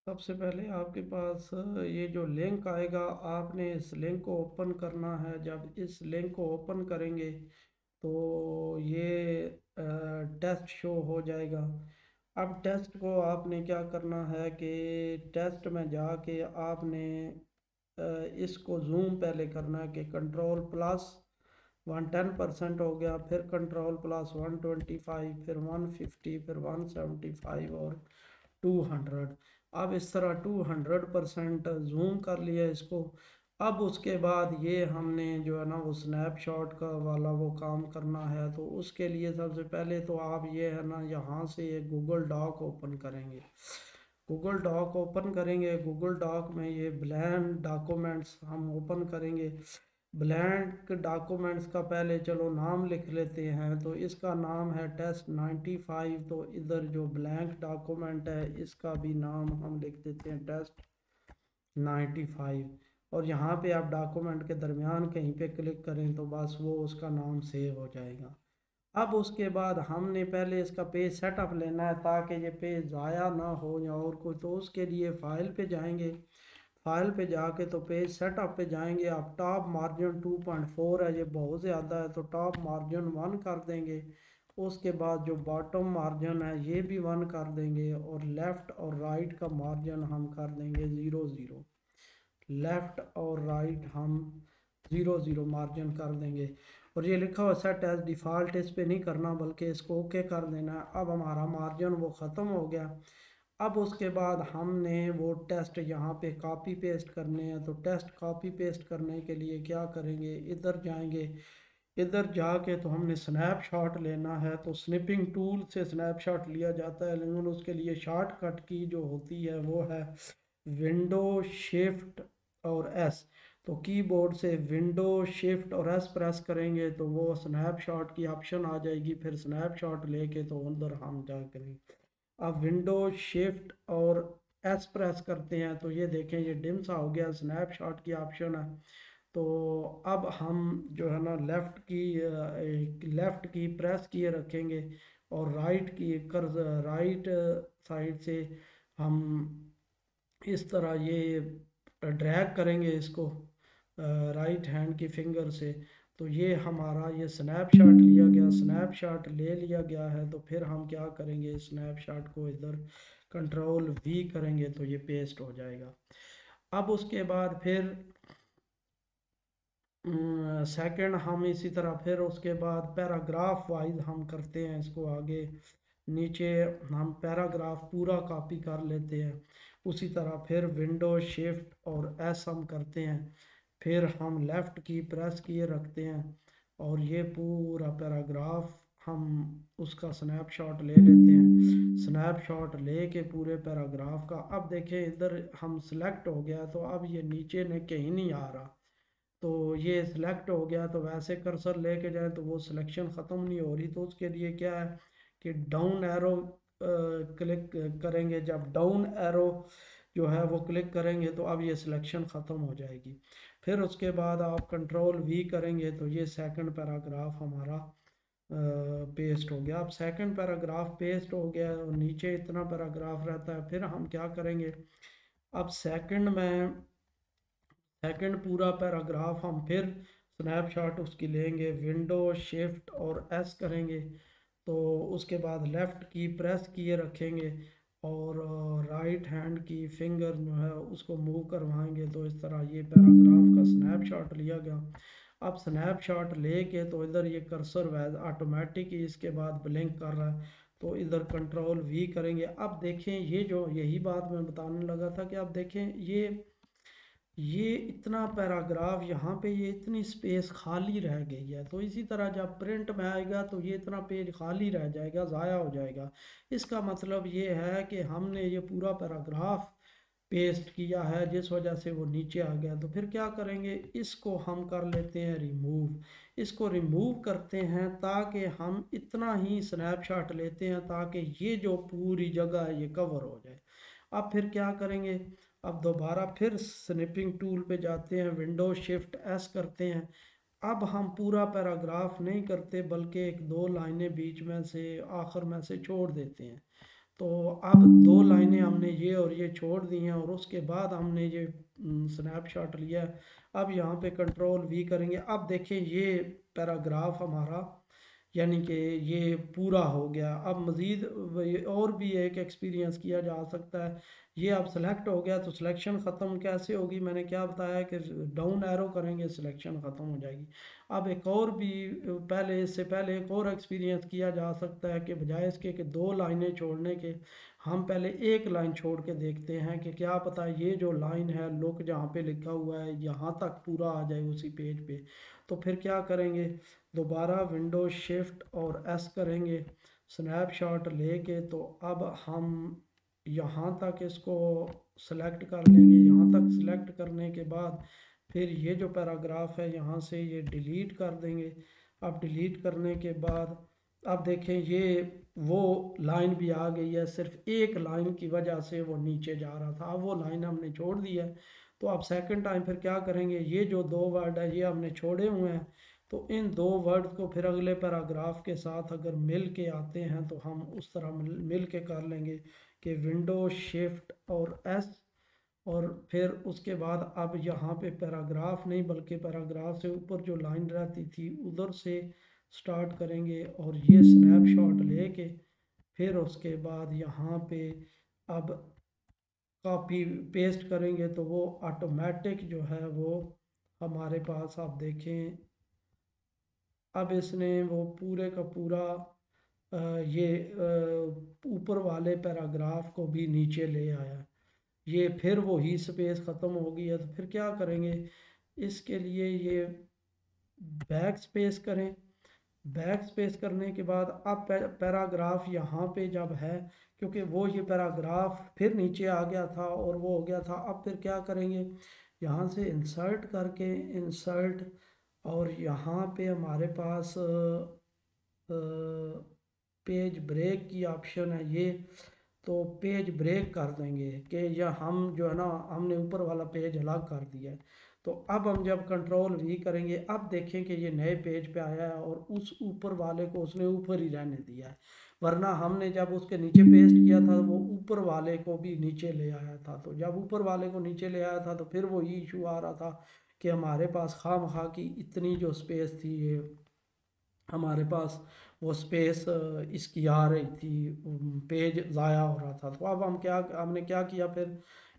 सबसे पहले आपके पास ये जो लिंक आएगा, आपने इस लिंक को ओपन करना है। जब इस लिंक को ओपन करेंगे तो ये टेस्ट शो हो जाएगा। अब टेस्ट को आपने क्या करना है कि टेस्ट में जाके आपने इसको जूम पहले करना है कि कंट्रोल प्लस 110% हो गया, फिर कंट्रोल प्लस 125, फिर 150, फिर 175 और 200। अब इस तरह 200% जूम कर लिया इसको। अब उसके बाद ये हमने जो है ना वो स्नैपशॉट का वाला वो काम करना है। तो उसके लिए सबसे पहले तो आप ये है ना यहाँ से ये गूगल डॉक ओपन करेंगे। गूगल डॉक ओपन करेंगे, गूगल डॉक में ये ब्लैंक डॉक्यूमेंट्स हम ओपन करेंगे। ब्लैंक डॉक्यूमेंट्स का पहले चलो नाम लिख लेते हैं। तो इसका नाम है टेस्ट 95। तो इधर जो ब्लैंक डॉक्यूमेंट है इसका भी नाम हम लिख देते हैं टेस्ट 95। और यहाँ पे आप डॉक्यूमेंट के दरमियान कहीं पे क्लिक करें तो बस वो उसका नाम सेव हो जाएगा। अब उसके बाद हमने पहले इसका पेज सेटअप लेना है ताकि ये पेज ज़ाया ना हो या और कोई। तो उसके लिए फ़ाइल पे जाएंगे, फाइल पे जाके तो पेज सेटअप पे जाएंगे। आप टॉप मार्जिन 2.4 है, ये बहुत ज़्यादा है, तो टॉप मार्जिन 1 कर देंगे। उसके बाद जो बॉटम मार्जिन है ये भी 1 कर देंगे, और लेफ़्ट और राइट का मार्जिन हम कर देंगे 0 0। लेफ़्ट और राइट हम 0 0 मार्जिन कर देंगे। और ये लिखा हुआ सेट एज डिफ़ॉल्ट, इस पे नहीं करना बल्कि इसको ओके कर देना है। अब हमारा मार्जिन वो ख़त्म हो गया। अब उसके बाद हमने वो टेस्ट यहाँ पे कॉपी पेस्ट करने हैं। तो टेस्ट कॉपी पेस्ट करने के लिए क्या करेंगे, इधर जाएंगे। इधर जाके तो हमने स्नैपशॉट लेना है। तो स्निपिंग टूल से स्नैपशॉट लिया जाता है, लेकिन उसके लिए शॉर्टकट की जो होती है वो है विंडो शिफ्ट और एस। तो कीबोर्ड से विंडो शिफ्ट और एस प्रेस करेंगे तो वो स्नैपशॉट की ऑप्शन आ जाएगी। फिर स्नैपशॉट लेके तो अंदर हम जा करेंगे। अब विंडो शिफ्ट और एस प्रेस करते हैं तो ये देखें ये डिम सा हो गया, स्नैपशॉट की ऑप्शन है। तो अब हम जो है ना लेफ़्ट की प्रेस किए रखेंगे, और राइट की कर राइट साइड से हम इस तरह ये ड्रैग करेंगे इसको राइट हैंड की फिंगर से। तो ये हमारा ये स्नैपशॉट लिया गया, स्नैपशॉट ले लिया गया है। तो फिर हम क्या करेंगे, स्नैपशॉट को इधर कंट्रोल वी करेंगे तो ये पेस्ट हो जाएगा। अब उसके बाद फिर सेकंड हम इसी तरह फिर उसके बाद पैराग्राफ वाइज हम करते हैं इसको आगे नीचे। हम पैराग्राफ पूरा कॉपी कर लेते हैं। उसी तरह फिर विंडो शिफ्ट और एस हम करते हैं। फिर हम लेफ़्ट की प्रेस किए रखते हैं, और ये पूरा पैराग्राफ हम उसका स्नैपशॉट ले लेते हैं। स्नैपशॉट ले के पूरे पैराग्राफ का अब देखें इधर हम सिलेक्ट हो गया, तो अब ये नीचे ने कहीं नहीं आ रहा। तो ये सिलेक्ट हो गया, तो वैसे कर्सर लेके जाए तो वो सिलेक्शन ख़त्म नहीं हो रही। तो उसके लिए क्या है कि डाउन एरो क्लिक करेंगे। जब डाउन एरो जो है वो क्लिक करेंगे तो अब ये सिलेक्शन ख़त्म हो जाएगी। फिर उसके बाद आप कंट्रोल वी करेंगे तो ये सेकंड पैराग्राफ हमारा पेस्ट हो गया। अब सेकंड पैराग्राफ पेस्ट हो गया और नीचे इतना पैराग्राफ रहता है। फिर हम क्या करेंगे, अब सेकंड पूरा पैराग्राफ हम फिर स्नैपशॉट उसकी लेंगे, विंडो शिफ्ट और एस करेंगे। तो उसके बाद लेफ़्ट की प्रेस किए रखेंगे, और राइट हैंड की फिंगर जो है उसको मूव करवाएंगे। तो इस तरह ये पैराग्राफ का स्नैपशॉट लिया गया। अब स्नैपशॉट लेके तो इधर ये कर्सर वैज ऑटोमेटिक ही इसके बाद ब्लिंक कर रहा है। तो इधर कंट्रोल वी करेंगे। अब देखें ये जो यही बात मैं बताने लगा था कि अब देखें ये इतना पैराग्राफ यहाँ पे ये इतनी स्पेस खाली रह गई है। तो इसी तरह जब प्रिंट में आएगा तो ये इतना पेज खाली रह जाएगा, ज़ाया हो जाएगा। इसका मतलब ये है कि हमने ये पूरा पैराग्राफ पेस्ट किया है जिस वजह से वो नीचे आ गया। तो फिर क्या करेंगे, इसको हम कर लेते हैं रिमूव। इसको रिमूव करते हैं ताकि हम इतना ही स्नैपशॉट लेते हैं ताकि ये जो पूरी जगह है ये कवर हो जाए। अब फिर क्या करेंगे, अब दोबारा फिर स्निपिंग टूल पे जाते हैं, विंडो शिफ्ट एस करते हैं। अब हम पूरा पैराग्राफ नहीं करते बल्कि एक दो लाइनें बीच में से आखिर में से छोड़ देते हैं। تو اب دو لائنیں ہم نے یہ اور یہ چھوڑ دی ہیں اور اس کے بعد ہم نے یہ سنیپ شاٹ لیا ہے۔ اب یہاں پہ کنٹرول وی کریں گے، اب دیکھیں یہ پیراگراف ہمارا یعنی کہ یہ پورا ہو گیا۔ اب مزید اور بھی ایک ایکسپیرینس کیا جا سکتا ہے۔ یہ اب سلیکٹ ہو گیا تو سلیکشن ختم کیسے ہوگی، میں نے کیا بتایا کہ ڈاؤن ایرو کریں گے سلیکشن ختم ہو جائے گی۔ اب ایک اور بھی اس سے پہلے ایک اور ایکسپیرینس کیا جا سکتا ہے کہ بجائے اس کے کہ دو لائنیں چھوڑنے کے ہم پہلے ایک لائن چھوڑ کے دیکھتے ہیں کہ کیا پتہ یہ جو لائن ہے لک جہاں پہ لکھا ہوا ہے یہاں تک پورا آ جائے اسی پیج پہ۔ تو پھر کیا کریں گے، دوبارہ ونڈو شفٹ اور ایس کریں گے سنیپ شاٹ لے کے، تو اب ہم یہاں تک اس کو سلیکٹ کر لیں گے۔ یہاں تک سلیکٹ کرنے کے بعد پھر یہ جو پیراگراف ہے یہاں سے یہ ڈیلیٹ کر دیں گے۔ اب ڈیلیٹ کرنے کے بعد اب دیکھیں یہ وہ لائن بھی آ گئی ہے، صرف ایک لائن کی وجہ سے وہ نیچے جا رہا تھا، اب وہ لائن ہم نے چھوڑ دی ہے۔ تو اب سیکنڈ ٹائم پھر کیا کریں گے، یہ جو دو ورڈ ہے یہ ہم نے چھوڑے ہوئے ہیں، تو ان دو ورڈ کو پھر اگلے پیراگراف کے ساتھ اگر مل کے آتے ہیں تو ہم اس طرح مل کے کر لیں گے کہ ونڈو شفٹ اور ایس، اور پھر اس کے بعد اب یہاں پہ پیراگراف نہیں بلکہ پیراگراف سے اوپر جو لائن رہتی تھی ادھر سے سٹارٹ کریں گے اور یہ سنیپ شاٹ لے کے پھر اس کے بعد یہاں پہ اب کاپی پیسٹ کریں گے تو وہ آٹومیٹک جو ہے وہ ہمارے پاس آپ دیکھیں اب اس نے وہ پورے کا پورا یہ اوپر والے پیراگراف کو بھی نیچے لے آیا۔ یہ پھر وہی سپیس ختم ہو گئی ہے تو پھر کیا کریں گے، اس کے لیے یہ بیک سپیس کریں۔ بیک سپیس کرنے کے بعد اب پیراگراف یہاں پہ جب ہے کیونکہ وہ یہ پیراگراف پھر نیچے آ گیا تھا اور وہ ہو گیا تھا، اب پھر کیا کریں گے، یہاں سے انسرٹ کر کے انسرٹ اور یہاں پہ ہمارے پاس پیج بریک کی آپشن ہے یہ، تو پیج بریک کر دیں گے کہ یا ہم جو ہے نا ہم نے اوپر والا پیج الگ کر دیا ہے۔ تو اب ہم جب کنٹرول وی کریں گے اب دیکھیں کہ یہ نئے پیج پہ آیا ہے اور اس اوپر والے کو اس نے اوپر ہی رہنے دیا ہے، ورنہ ہم نے جب اس کے نیچے پیسٹ کیا تھا وہ اوپر والے کو بھی نیچے لے آیا تھا، تو جب اوپر والے کو نیچے لے آیا تھا تو پھر وہ یہ ایشو آ رہا تھا کہ ہمارے پاس خواہ مخواہ کی اتنی جو سپیس تھی یہ ہمارے پاس وہ سپیس اس کی آ رہی تھی، پیج ضائع ہو رہا تھا۔ تو اب ہم نے کیا کیا پھر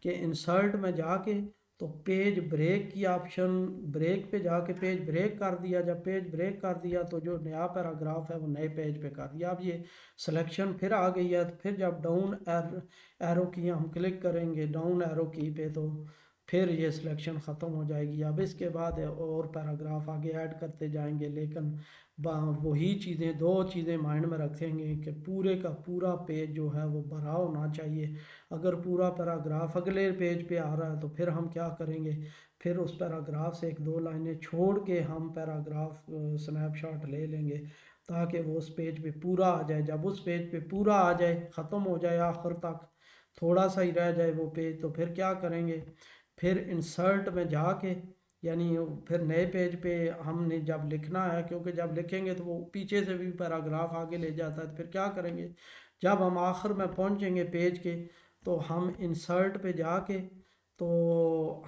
کہ انسرٹ میں جا کے تو پیج بریک کی آپشن بریک پہ جا کے پیج بریک کر دیا، جب پیج بریک کر دیا تو جو نیا پیراگراف ہے وہ نئے پیج پہ کر دیا۔ اب یہ سلیکشن پھر آ گئی ہے، تو پھر جب ڈاؤن ایرو کی ہم کلک کریں گے ڈاؤن ایرو کی پہ تو پھر یہ سلیکشن ختم ہو جائے گی۔ اب اس کے بعد اور پیراگراف آگے ایڈ کرتے جائیں گے، لیکن وہی چیزیں دو چیزیں مائنڈ میں رکھیں گے کہ پورے کا پورا پیج جو ہے وہ بھرا ہونا چاہیے۔ اگر پورا پیراگراف اگلے پیج پہ آ رہا ہے تو پھر ہم کیا کریں گے، پھر اس پیراگراف سے ایک دو لائنیں چھوڑ کے ہم پیراگراف سنیپ شاٹ لے لیں گے تاکہ وہ اس پیج پہ پورا آ جائے۔ جب اس پیج پہ پورا آ جائے ختم ہو جائے آخر تک تھوڑا سا ہی رہ جائے وہ پیج، تو پھر کیا کریں گے، پھر انسرٹ میں جا کے یعنی پھر نئے پیج پہ ہم نے جب لکھنا ہے کیونکہ جب لکھیں گے تو وہ پیچھے سے بھی پیراگراف آگے لے جاتا ہے، تو پھر کیا کریں گے، جب ہم آخر میں پہنچیں گے پیج کے تو ہم انسرٹ پہ جا کے تو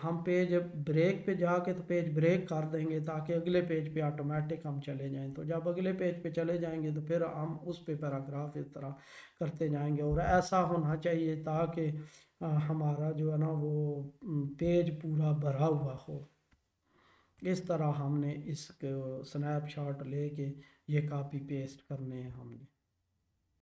ہم پیج بریک پہ جا کے تو پیج بریک کر دیں گے تاکہ اگلے پیج پہ آٹومیٹک ہم چلے جائیں۔ تو جب اگلے پیج پہ چلے جائیں گے تو پھر ہم اس پہ پیراگراف اس طرح کرتے جائیں گے، اور ایسا ہونا چاہیے تاکہ ہمارا جو ہے نا وہ پیج پورا بھرا ہوا ہو۔ اس طرح ہم نے اس کو سنیپ شاٹ لے کے یہ کاپی پیسٹ کرنے ہیں ہم نے۔